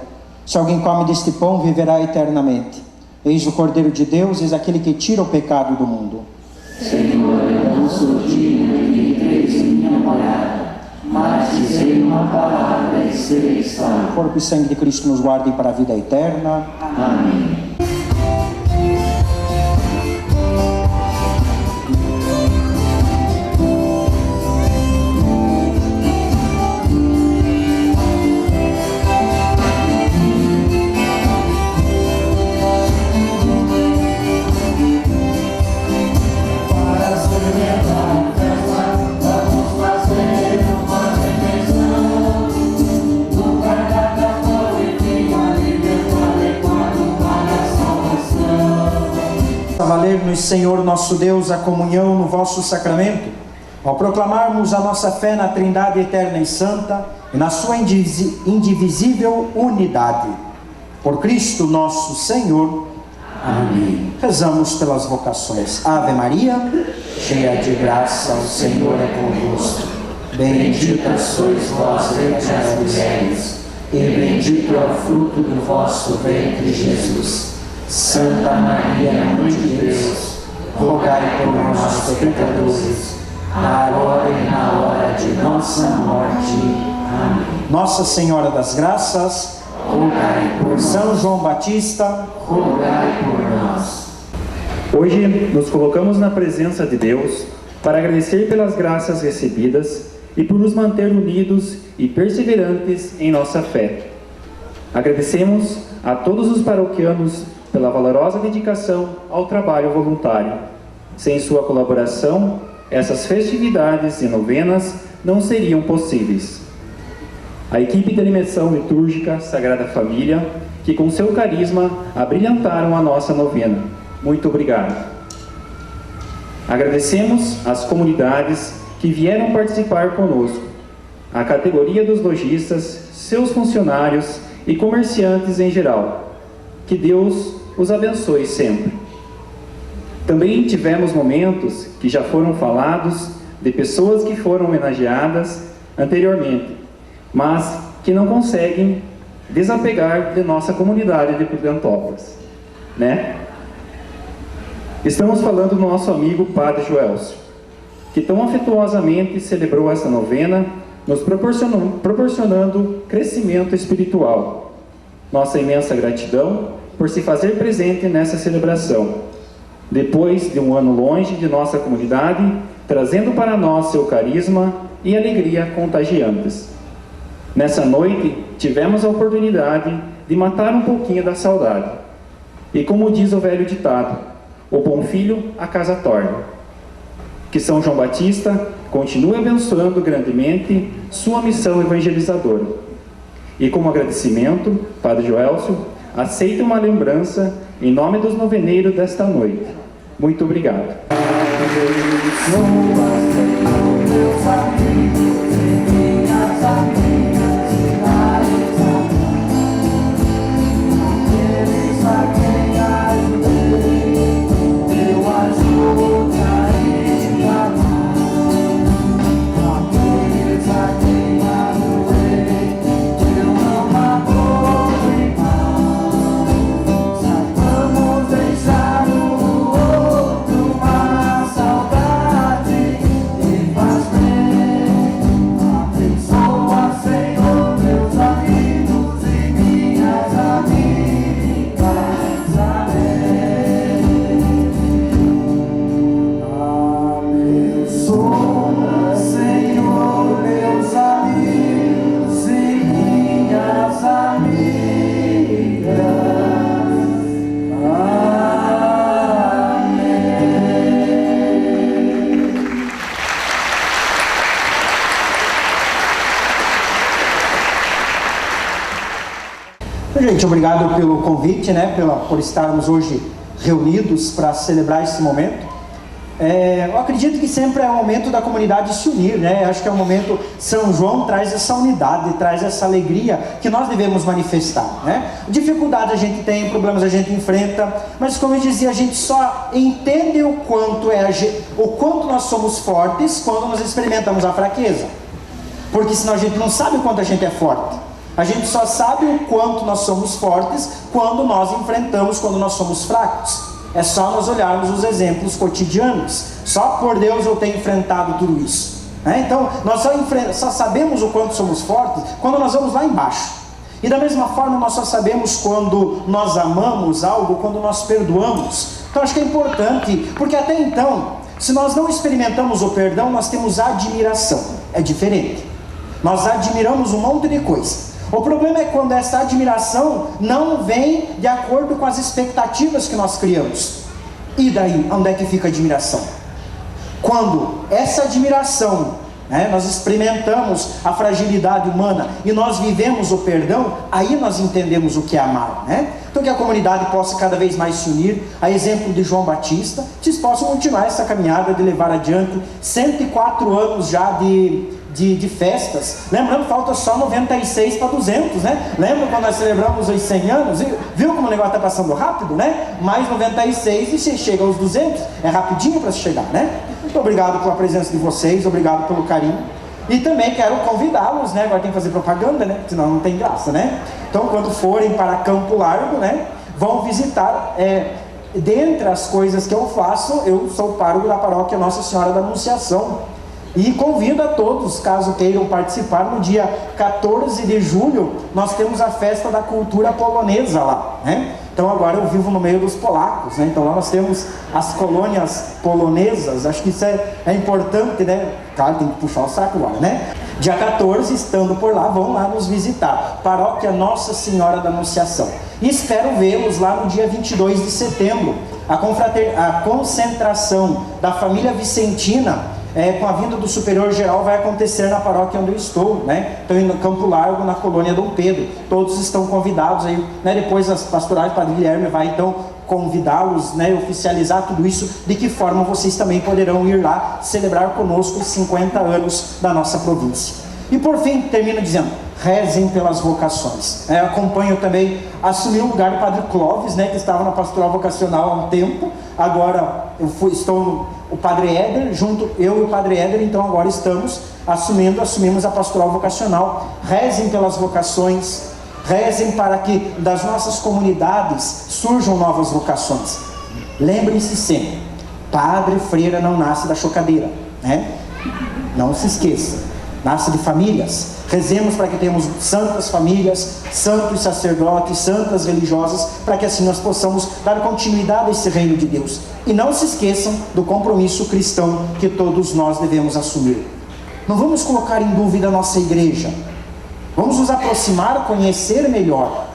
Se alguém come deste pão, viverá eternamente. Eis o Cordeiro de Deus, eis aquele que tira o pecado do mundo.
Senhor, eu não sou digno de que entreis em minha morada, mas dizei uma palavra e serei salvo.
O corpo e sangue de Cristo nos guardem para a vida eterna.
Amém.
Valer-nos, Senhor nosso Deus, a comunhão no vosso sacramento, ao proclamarmos a nossa fé na Trindade eterna e santa e na sua indivisível unidade. Por Cristo nosso Senhor. Amém. Rezamos pelas vocações. Ave Maria, cheia de graça, o Senhor é convosco.
Bendita sois vós entre as mulheres, e bendito é o fruto do vosso ventre, Jesus. Santa Maria, Mãe de Deus, rogai por nós, pecadores, agora e na hora de nossa morte. Amém.
Nossa Senhora das Graças,
Rogai por
São João Batista,
rogai por nós.
Hoje nos colocamos na presença de Deus para agradecer pelas graças recebidas e por nos manter unidos e perseverantes em nossa fé. Agradecemos a todos os paroquianos pela valorosa dedicação ao trabalho voluntário. Sem sua colaboração, essas festividades e novenas não seriam possíveis. A equipe de animação litúrgica Sagrada Família, que com seu carisma abrilhantaram a nossa novena. Muito obrigado. Agradecemos às comunidades que vieram participar conosco, a categoria dos lojistas, seus funcionários e comerciantes em geral. Que Deus os abençoe sempre. Também tivemos momentos que já foram falados de pessoas que foram homenageadas anteriormente, mas que não conseguem desapegar de nossa comunidade de Prudentópolis, né? Estamos falando do nosso amigo Padre Joelcio, que tão afetuosamente celebrou essa novena, nos proporcionando crescimento espiritual. Nossa imensa gratidão por se fazer presente nessa celebração. Depois de um ano longe de nossa comunidade, trazendo para nós seu carisma e alegria contagiantes. Nessa noite, tivemos a oportunidade de matar um pouquinho da saudade. E como diz o velho ditado, o bom filho a casa torna. Que São João Batista continue abençoando grandemente sua missão evangelizadora. E como agradecimento, Padre Joelcio aceita uma lembrança em nome dos noveneiros desta noite. Muito obrigado.
Gente, obrigado pelo convite, né, por estarmos hoje reunidos para celebrar esse momento. Eu acredito que sempre é o momento da comunidade se unir, né? Acho que é o momento, São João traz essa unidade, traz essa alegria que nós devemos manifestar, né? Dificuldade a gente tem, problemas a gente enfrenta, mas como eu dizia, a gente só entende o quanto nós somos fortes quando nós experimentamos a fraqueza, porque senão a gente não sabe o quanto a gente é forte. A gente só sabe o quanto nós somos fortes quando nós enfrentamos, quando nós somos fracos. É só nós olharmos os exemplos cotidianos. Só por Deus eu tenho enfrentado tudo isso, né? Então, nós só sabemos o quanto somos fortes quando nós vamos lá embaixo. E da mesma forma, nós só sabemos quando nós amamos algo, quando nós perdoamos. Então, acho que é importante, porque até então, se nós não experimentamos o perdão, nós temos admiração. É diferente. Nós admiramos um monte de coisa. O problema é quando essa admiração não vem de acordo com as expectativas que nós criamos. E daí, onde é que fica a admiração? Quando essa admiração, né, nós experimentamos a fragilidade humana e nós vivemos o perdão, aí nós entendemos o que é amar, né? Então que a comunidade possa cada vez mais se unir, a exemplo de João Batista, vocês possam continuar essa caminhada de levar adiante 104 anos já de festas. Lembrando, falta só 96 para 200, né? Lembra quando nós celebramos os 100 anos? Viu como o negócio está passando rápido, né? Mais 96 e você chega aos 200, é rapidinho para se chegar, né? Muito obrigado pela presença de vocês, obrigado pelo carinho. E também quero convidá-los, né? Agora tem que fazer propaganda, né? Senão não tem graça, né? Então, quando forem para Campo Largo, né? Vão visitar. Dentre as coisas que eu faço, eu sou pároco da paróquia Nossa Senhora da Anunciação. E convido a todos, caso queiram participar, no dia 14 de julho, nós temos a festa da cultura polonesa lá, né? Então agora eu vivo no meio dos polacos, né? Então lá nós temos as colônias polonesas, acho que isso é importante, né? Claro, tem que puxar o saco agora, né? Dia 14, estando por lá, vão lá nos visitar. Paróquia Nossa Senhora da Anunciação. E espero vê-los lá no dia 22 de setembro. A concentração da família Vicentina com a vinda do superior geral, vai acontecer na paróquia onde eu estou, né? Então, no Campo Largo, na colônia Dom Pedro. Todos estão convidados aí, né? Depois as pastorais, o Padre Guilherme vai então convidá-los, né? Oficializar tudo isso, de que forma vocês também poderão ir lá celebrar conosco os 50 anos da nossa província. E por fim, termino dizendo: rezem pelas vocações. Eu acompanho também, assumi o lugar do Padre Clóvis, né, que estava na pastoral vocacional há um tempo. Agora estou o Padre Éder, eu e o Padre Éder, então agora assumimos a pastoral vocacional. Rezem pelas vocações, rezem para que das nossas comunidades surjam novas vocações. Lembrem-se sempre: padre, freira não nasce da chocadeira, né? Não se esqueça. Nasce de famílias. Rezemos para que tenhamos santas famílias, santos sacerdotes, santas religiosas, para que assim nós possamos dar continuidade a esse reino de Deus. E não se esqueçam do compromisso cristão que todos nós devemos assumir. Não vamos colocar em dúvida a nossa igreja. Vamos nos aproximar, conhecer melhor.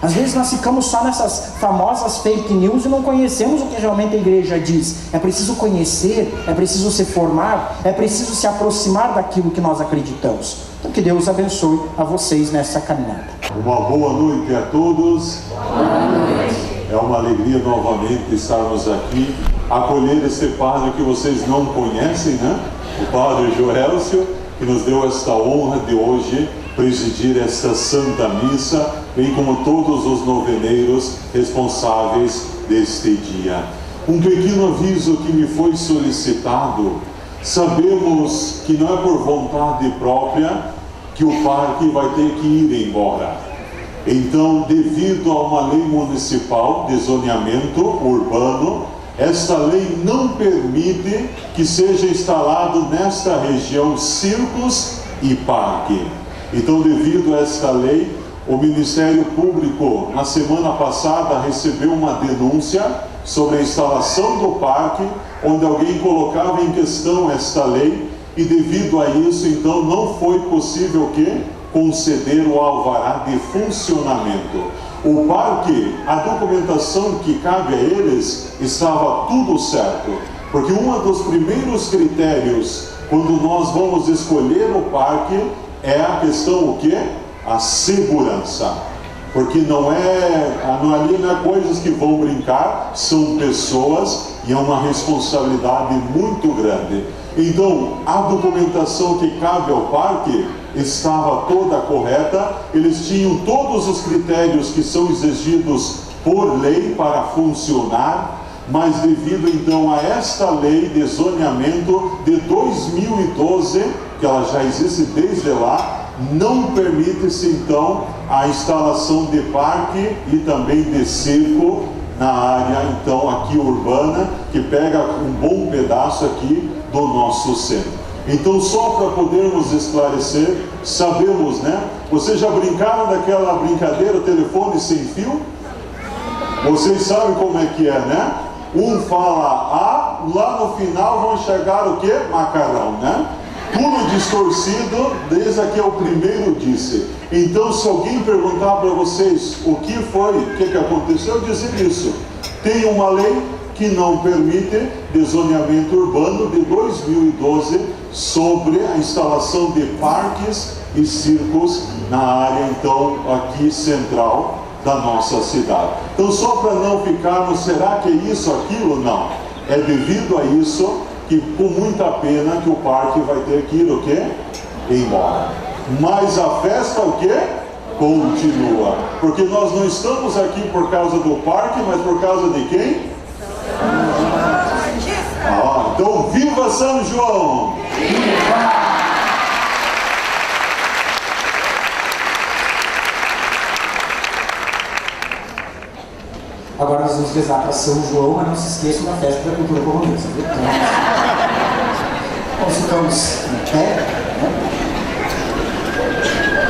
Às vezes nós ficamos só nessas famosas fake news e não conhecemos o que realmente a igreja diz. É preciso conhecer, é preciso se formar, é preciso se aproximar daquilo que nós acreditamos. Então que Deus abençoe a vocês nessa caminhada.
Uma boa noite a todos. Boa noite. É uma alegria novamente estarmos aqui, acolher esse padre que vocês não conhecem, né? O Padre Joelcio, que nos deu esta honra de hoje presidir esta Santa Missa, bem como todos os noveneiros responsáveis deste dia. Um pequeno aviso que me foi solicitado: sabemos que não é por vontade própria que o parque vai ter que ir embora. Então, devido a uma lei municipal de zoneamento urbano, esta lei não permite que seja instalado nesta região circos e parque. Então, devido a esta lei, o Ministério Público, na semana passada, recebeu uma denúncia sobre a instalação do parque, onde alguém colocava em questão esta lei, e devido a isso, então, não foi possível conceder o alvará de funcionamento. O parque, a documentação que cabe a eles, estava tudo certo, porque um dos primeiros critérios, quando nós vamos escolher o parque, é a questão a segurança, porque ali não é coisas que vão brincar, são pessoas e é uma responsabilidade muito grande. Então, a documentação que cabe ao parque estava toda correta, eles tinham todos os critérios que são exigidos por lei para funcionar, mas devido então a esta lei de zoneamento de 2012, que ela já existe desde lá, não permite-se então a instalação de parque e também de circo na área então aqui urbana, que pega um bom pedaço aqui do nosso centro. Então, só para podermos esclarecer, sabemos, né? Vocês já brincaram daquela brincadeira telefone sem fio? Vocês sabem como é que é, né? Um fala A, lá no final vão enxergar o macarrão, né? Tudo distorcido, desde que o primeiro disse. Então, se alguém perguntar para vocês o que foi, o que aconteceu, dizer isso. Tem uma lei que não permite zoneamento urbano de 2012 sobre a instalação de parques e circos na área, então, aqui central da nossa cidade. Então, só para não ficarmos, será que é isso, aquilo? Não. É devido a isso que, com muita pena, que o parque vai ter que ir embora. Mas a festa continua. Porque nós não estamos aqui por causa do parque, mas por causa de quem? Então viva São João! Viva!
Agora nós vamos rezar para São João, mas não se esqueçam da festa da cultura polonesa, viu? Nós ficamos em pé,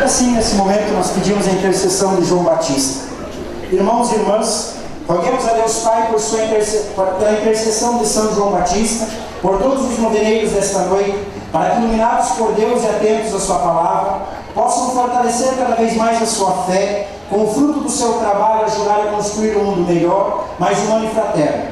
Assim, nesse momento, nós pedimos a intercessão de João Batista. Irmãos e irmãs, roguemos a Deus Pai pela intercessão de São João Batista, por todos os noveneiros desta noite, para que, iluminados por Deus e atentos à sua palavra, possam fortalecer cada vez mais a sua fé, com o fruto do seu trabalho ajudar a construir um mundo melhor, mais humano e fraterno.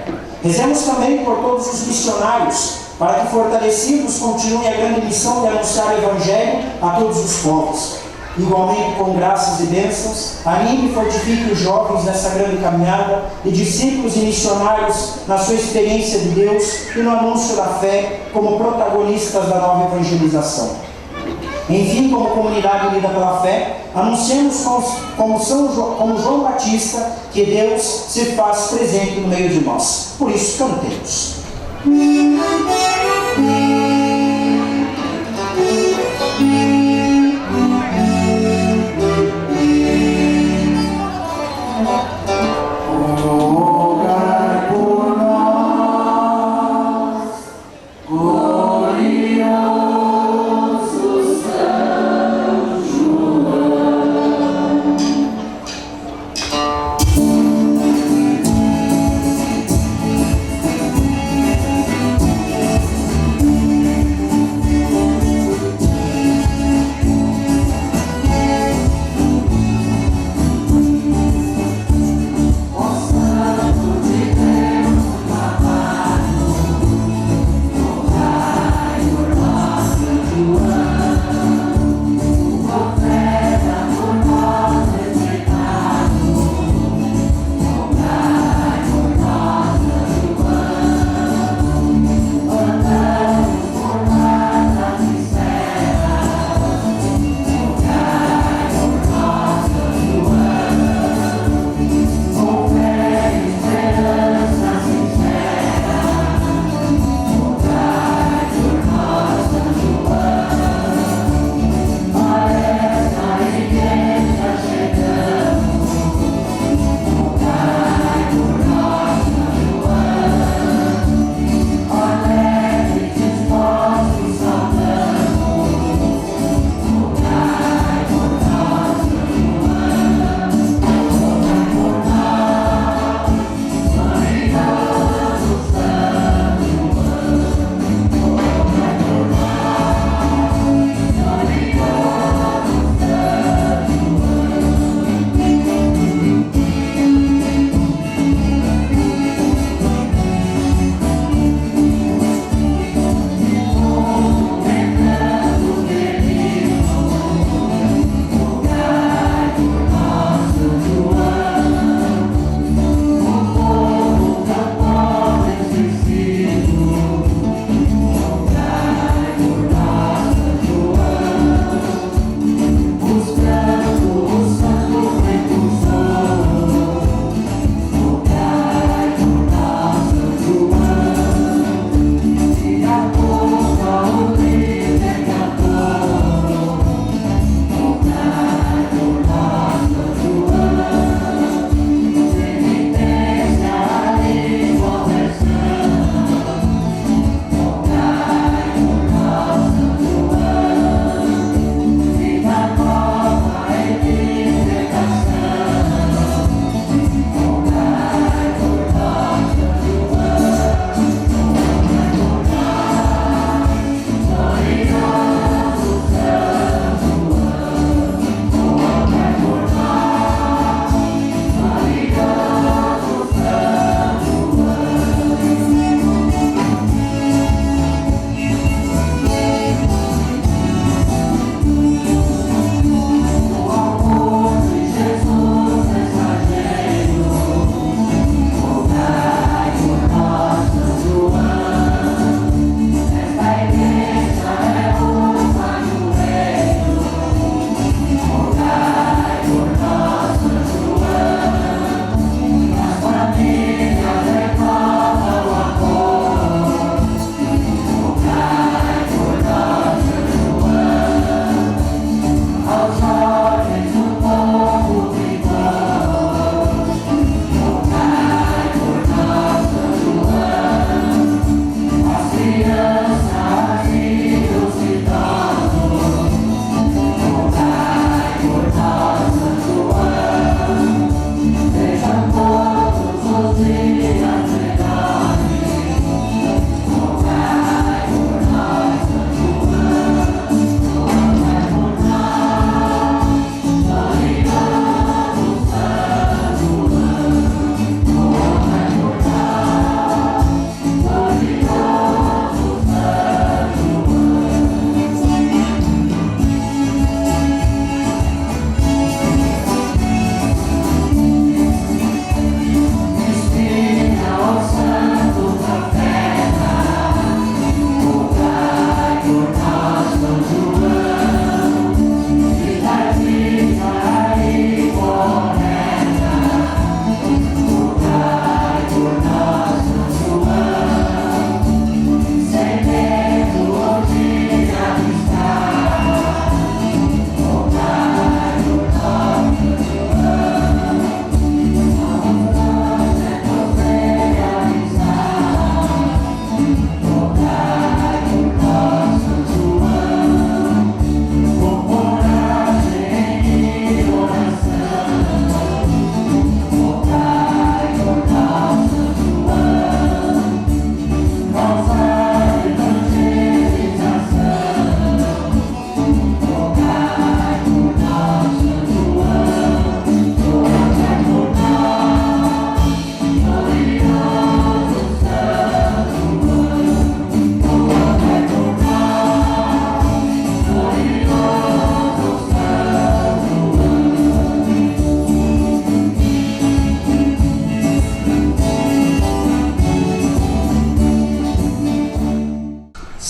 Rezemos também por todos os missionários para que, fortalecidos, continue a grande missão de anunciar o Evangelho a todos os povos. Igualmente, com graças e bênçãos, anime e fortifique os jovens nessa grande caminhada e discípulos e missionários na sua experiência de Deus e no anúncio da fé como protagonistas da nova evangelização. Enfim, como comunidade unida pela fé, anunciamos como João Batista que Deus se faz presente no meio de nós. Por isso, cantemos.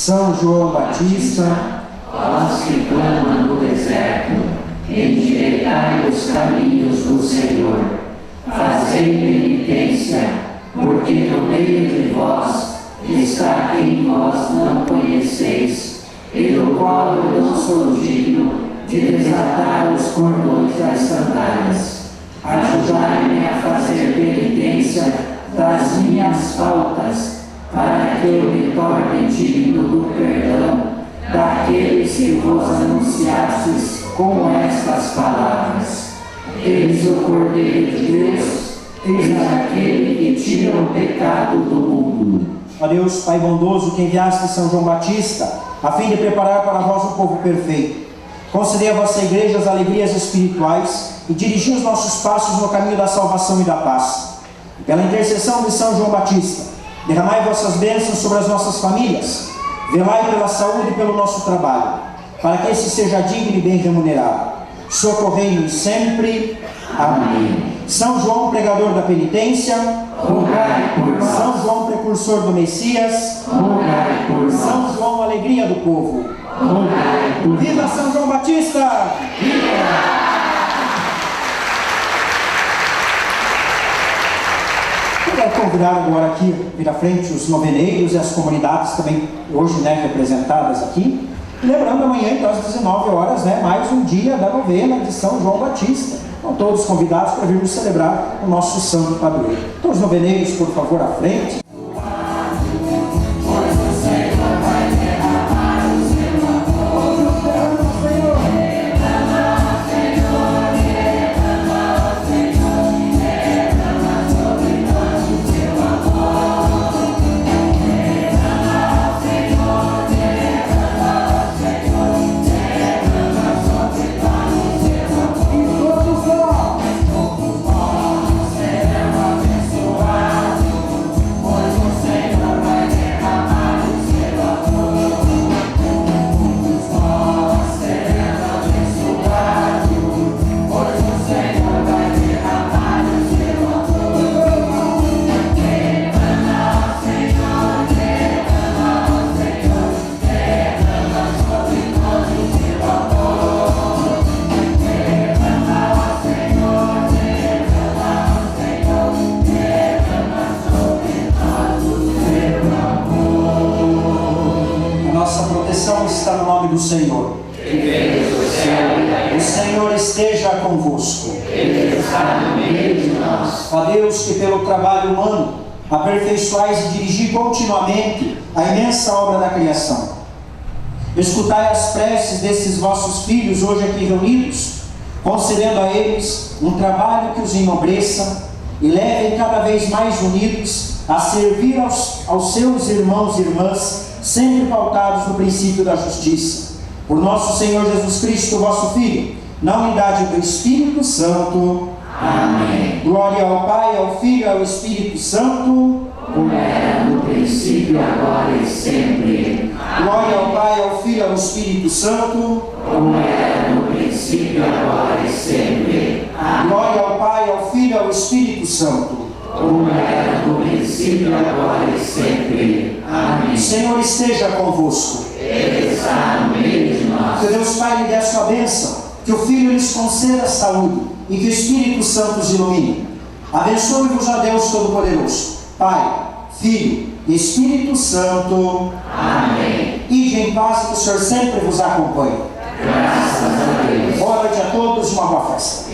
São João Batista,
vós que clama no deserto, endireitai os caminhos do Senhor. Fazei penitência, porque no meio de vós está quem vós não conheceis, e do qual eu não sou digno de desatar os cordões das sandálias. Ajudai-me a fazer penitência das minhas faltas, para que eu me torne digno do perdão daqueles que vos anunciastes com estas palavras. Eis o Cordeiro de Deus, eis aquele que tira o pecado do mundo.
Ó Deus, Pai bondoso, que enviaste São João Batista, a fim de preparar para vós um povo perfeito, concedei a vossa igreja as alegrias espirituais e dirigi os nossos passos no caminho da salvação e da paz. Pela intercessão de São João Batista, derramai vossas bênçãos sobre as nossas famílias, velai pela saúde e pelo nosso trabalho, para que esse seja digno e bem remunerado. Socorrei-nos sempre. Amém. São João, pregador da penitência,
rogai por nós.
São João, precursor do Messias,
rogai por nós.
São João, alegria do povo,
rogai por nós.
Viva São João Batista!
Viva!
Eu quero convidar agora aqui, vir à frente, os noveneiros e as comunidades também hoje, representadas aqui. E lembrando, amanhã, então, às 19 horas, mais um dia da novena de São João Batista. Então, todos convidados para virmos celebrar o nosso santo padroeiro. Então, os noveneiros, por favor, à frente. Está no nome do Senhor. O Senhor esteja convosco.
Ele está no meio de nós.
Ó Deus, que pelo trabalho humano aperfeiçoais e dirigir continuamente a imensa obra da criação, escutai as preces desses vossos filhos hoje aqui reunidos, concedendo a eles um trabalho que os enobreça e levem cada vez mais unidos a servir aos seus irmãos e irmãs, sempre pautados no princípio da justiça. Por nosso Senhor Jesus Cristo, vosso Filho, na unidade do Espírito Santo.
Amém.
Glória ao Pai, ao Filho e ao Espírito Santo,
como era no princípio, agora e sempre.
Glória ao Pai, ao Filho e ao Espírito Santo,
como era no princípio, agora e sempre.
Glória ao Pai, ao Filho e ao Espírito Santo,
como era no princípio, agora e sempre. Amém.
O Senhor esteja convosco.
Ele está no meio de nós.
Que Deus Pai lhe dê a sua bênção, que o Filho lhes conceda saúde e que o Espírito Santo os ilumine. Abençoe-vos a Deus Todo-Poderoso, Pai, Filho e Espírito Santo.
Amém.
Ide em paz e que o Senhor sempre vos acompanhe.
Graças a Deus.
Boa noite a todos e uma boa festa.